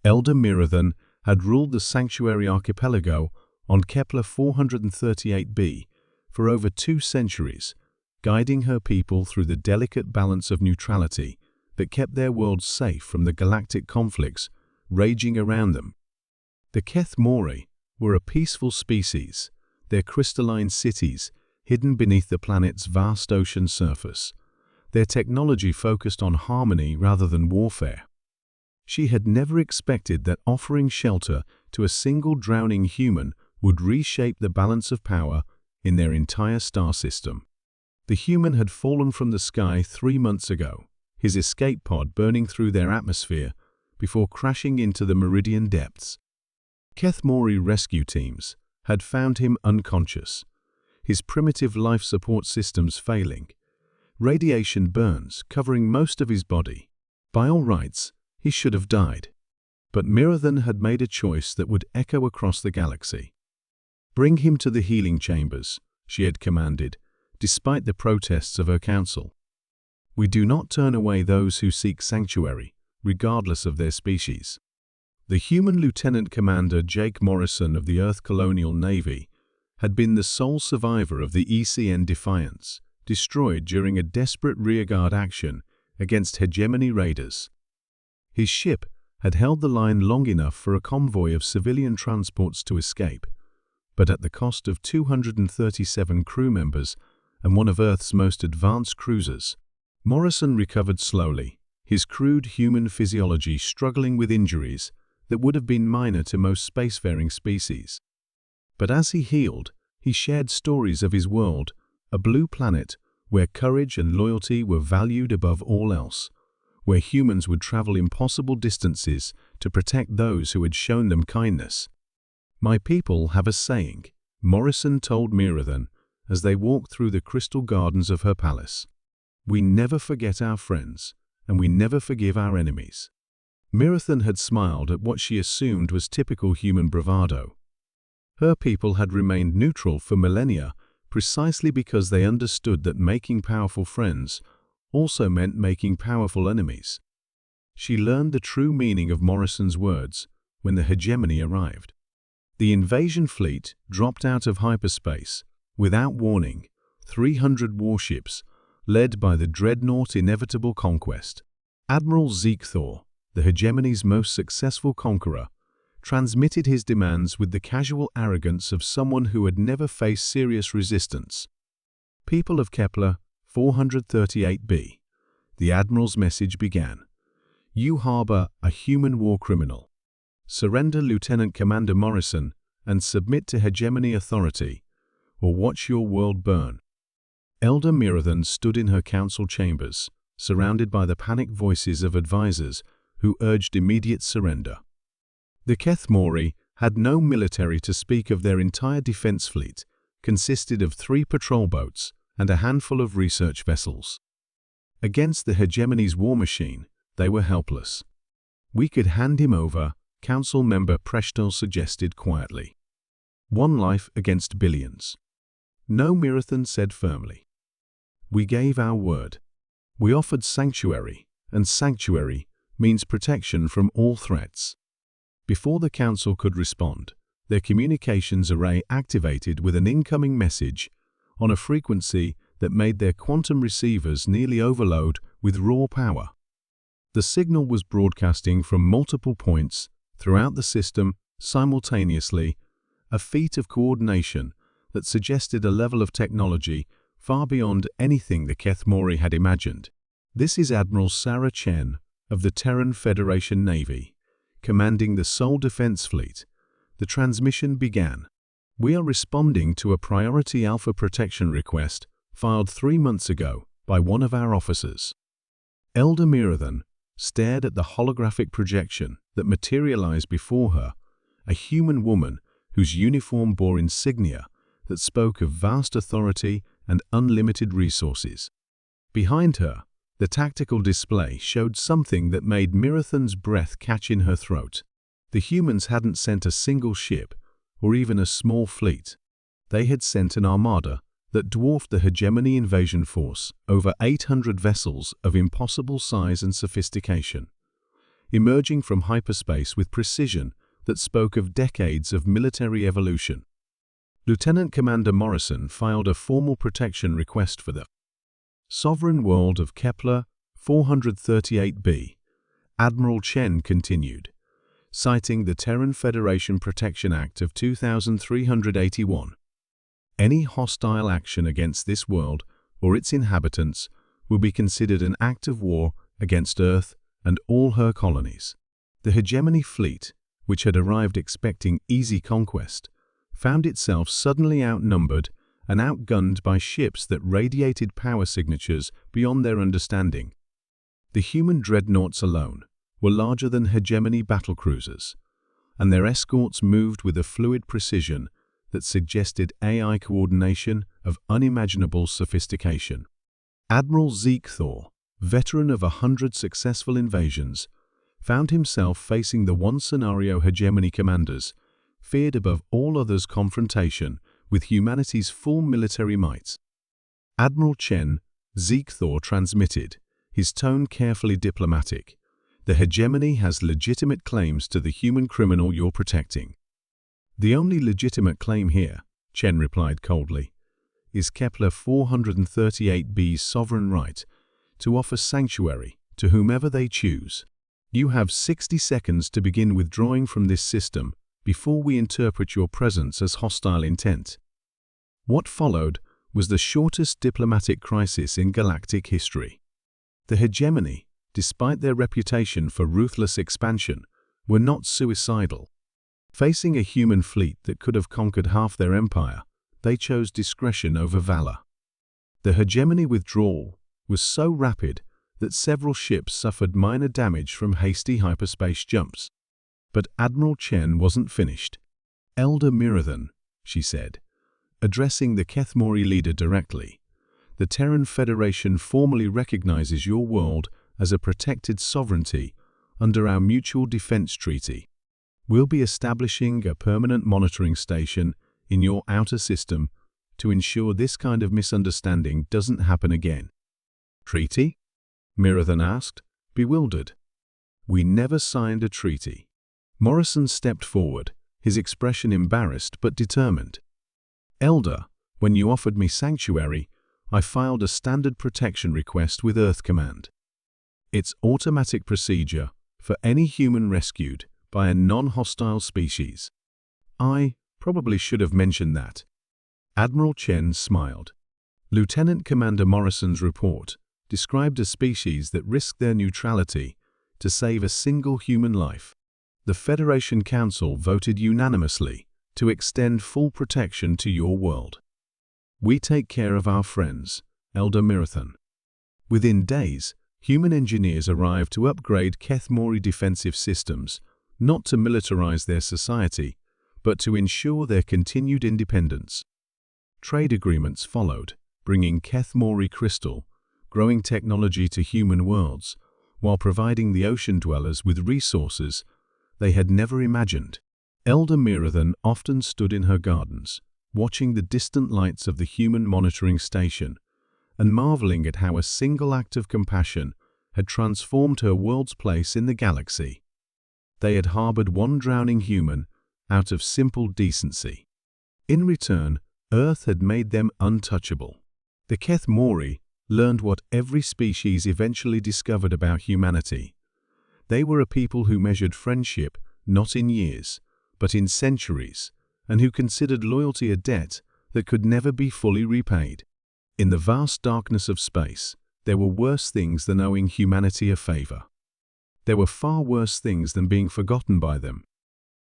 Elder Miradan had ruled the Sanctuary Archipelago on Kepler 438b for over 2 centuries, guiding her people through the delicate balance of neutrality that kept their world safe from the galactic conflicts raging around them. The Keth Mori were a peaceful species, their crystalline cities hidden beneath the planet's vast ocean surface. Their technology focused on harmony rather than warfare. She had never expected that offering shelter to a single drowning human would reshape the balance of power in their entire star system. The human had fallen from the sky 3 months ago, his escape pod burning through their atmosphere before crashing into the meridian depths. Keth Mori rescue teams had found him unconscious, his primitive life support systems failing, radiation burns covering most of his body. By all rights, he should have died. But Miradan had made a choice that would echo across the galaxy. "Bring him to the healing chambers," she had commanded, despite the protests of her council. "We do not turn away those who seek sanctuary, regardless of their species." The human Lieutenant Commander Jake Morrison of the Earth Colonial Navy had been the sole survivor of the ECN Defiance, destroyed during a desperate rearguard action against hegemony raiders. His ship had held the line long enough for a convoy of civilian transports to escape, but at the cost of 237 crew members and one of Earth's most advanced cruisers. Morrison recovered slowly, his crude human physiology struggling with injuries that would have been minor to most spacefaring species. But as he healed, he shared stories of his world, a blue planet where courage and loyalty were valued above all else, where humans would travel impossible distances to protect those who had shown them kindness. "My people have a saying," Morrison told Miradan as they walked through the crystal gardens of her palace. "We never forget our friends, and we never forgive our enemies." Miradan had smiled at what she assumed was typical human bravado. Her people had remained neutral for millennia precisely because they understood that making powerful friends also meant making powerful enemies. She learned the true meaning of Morrison's words when the hegemony arrived. The invasion fleet dropped out of hyperspace without warning, 300 warships, led by the dreadnought Inevitable Conquest. Admiral Ziegthor, the hegemony's most successful conqueror, transmitted his demands with the casual arrogance of someone who had never faced serious resistance. "People of Kepler 438b," the Admiral's message began. "You harbor a human war criminal. Surrender, Lieutenant Commander Morrison, and submit to hegemony authority, or watch your world burn." Elder Miradan stood in her council chambers, surrounded by the panicked voices of advisors who urged immediate surrender. The Keth Mori had no military to speak of. Their entire defense fleet consisted of 3 patrol boats and a handful of research vessels. Against the hegemony's war machine, they were helpless. "We could hand him over," Council Member Preshtal suggested quietly. "One life against billions." "No," Miradan said firmly. "We gave our word. We offered sanctuary, and sanctuary means protection from all threats." Before the Council could respond, their communications array activated with an incoming message on a frequency that made their quantum receivers nearly overload with raw power. The signal was broadcasting from multiple points throughout the system simultaneously, a feat of coordination that suggested a level of technology far beyond anything the Keth Mori had imagined. "This is Admiral Sarah Chen of the Terran Federation Navy, commanding the Seoul Defense Fleet." The transmission began. "We are responding to a priority alpha protection request filed 3 months ago by one of our officers." Elder Miradan stared at the holographic projection that materialized before her, a human woman whose uniform bore insignia that spoke of vast authority and unlimited resources. Behind her, the tactical display showed something that made Miradan's breath catch in her throat. The humans hadn't sent a single ship, or even a small fleet. They had sent an armada that dwarfed the hegemony invasion force, over 800 vessels of impossible size and sophistication. emerging from hyperspace with precision that spoke of decades of military evolution. Lieutenant Commander Morrison filed a formal protection request for the sovereign world of Kepler 438b. Admiral Chen continued, citing the Terran Federation Protection Act of 2381. Any hostile action against this world or its inhabitants will be considered an act of war against Earth and all her colonies. The hegemony fleet, which had arrived expecting easy conquest, found itself suddenly outnumbered and outgunned by ships that radiated power signatures beyond their understanding. The human dreadnoughts alone were larger than hegemony battlecruisers, and their escorts moved with a fluid precision that suggested AI coordination of unimaginable sophistication. Admiral Zeke Thor, veteran of 100 successful invasions, found himself facing the one scenario hegemony commanders feared above all others: confrontation with humanity's full military might. Admiral Chen, Zeke Thor transmitted, his tone carefully diplomatic. The hegemony has legitimate claims to the human criminal you're protecting. The only legitimate claim here, Chen replied coldly, is Kepler 438b's sovereign right to offer sanctuary to whomever they choose. You have 60 seconds to begin withdrawing from this system before we interpret your presence as hostile intent. What followed was the shortest diplomatic crisis in galactic history. The hegemony, despite their reputation for ruthless expansion, were not suicidal. Facing a human fleet that could have conquered half their empire, they chose discretion over valor. The hegemony withdrawal was so rapid that several ships suffered minor damage from hasty hyperspace jumps. But Admiral Chen wasn't finished. "Elder Mirathon," she said, addressing the Kethmori leader directly, "the Terran Federation formally recognizes your world as a protected sovereignty under our Mutual Defense Treaty. We'll be establishing a permanent monitoring station in your outer system to ensure this kind of misunderstanding doesn't happen again." "Treaty?" Mirathon asked, bewildered. "We never signed a treaty." Morrison stepped forward, his expression embarrassed but determined. "Elder, when you offered me sanctuary, I filed a standard protection request with Earth Command. It's automatic procedure for any human rescued by a non-hostile species. I probably should have mentioned that." Admiral Chen smiled. Lieutenant Commander Morrison's report described a species that risked their neutrality to save a single human life. The Federation Council voted unanimously to extend full protection to your world. "We take care of our friends, Elder Mirathon." Within days, human engineers arrived to upgrade Kethmori defensive systems, not to militarize their society, but to ensure their continued independence. Trade agreements followed, bringing Kethmori crystal, growing technology to human worlds, while providing the ocean dwellers with resources they had never imagined. Elder Mirathon often stood in her gardens, watching the distant lights of the human monitoring station, and marveling at how a single act of compassion had transformed her world's place in the galaxy. They had harbored one drowning human out of simple decency. In return, Earth had made them untouchable. The Kethmori learned what every species eventually discovered about humanity. They were a people who measured friendship not in years, but in centuries, and who considered loyalty a debt that could never be fully repaid. In the vast darkness of space, there were worse things than owing humanity a favor. There were far worse things than being forgotten by them.